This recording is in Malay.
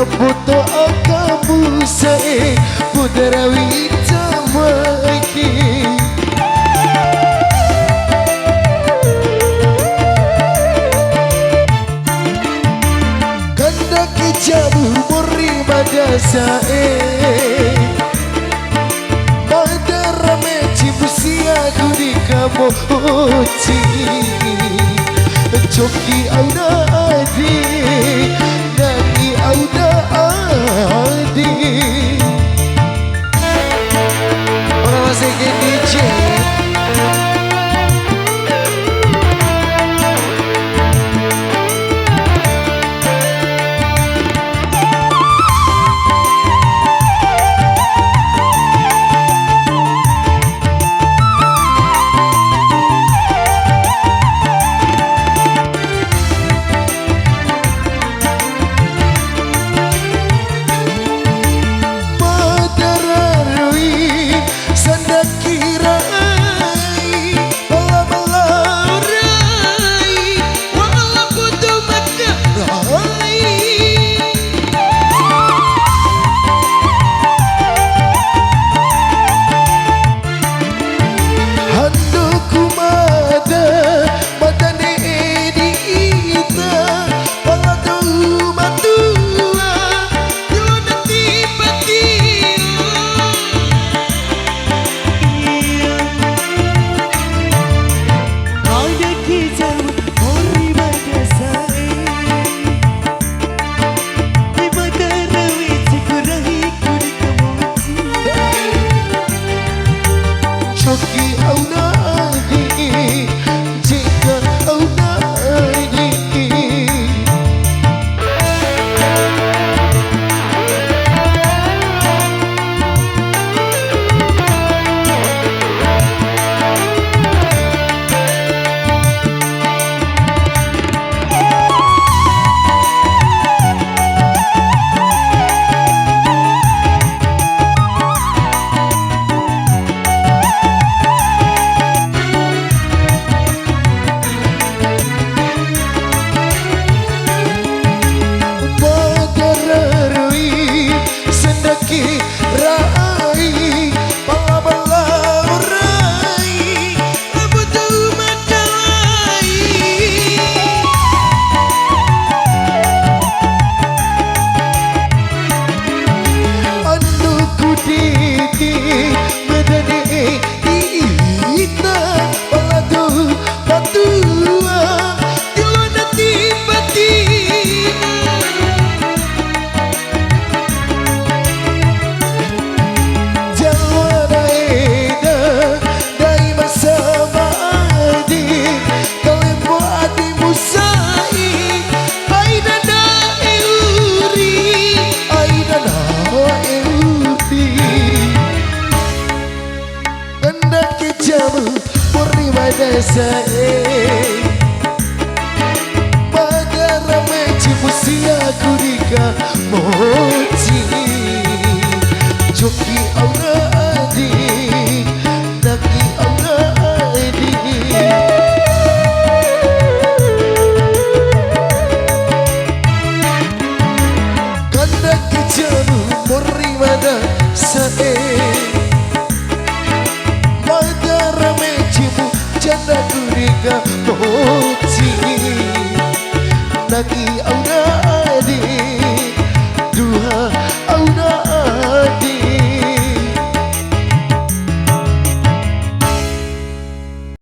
Puto kamu say Pudarawi tamaki Kanda kijabu muri madasa Madara meci busia gudi kamu uci Coki auda adi Nani auda adi Orang masih ke DJ Madara meci musia kurika mochi Joki aura adi Naki aura adi Kanda kijaru mori mada sae Madara meci mu janda kurika mochi Naki aura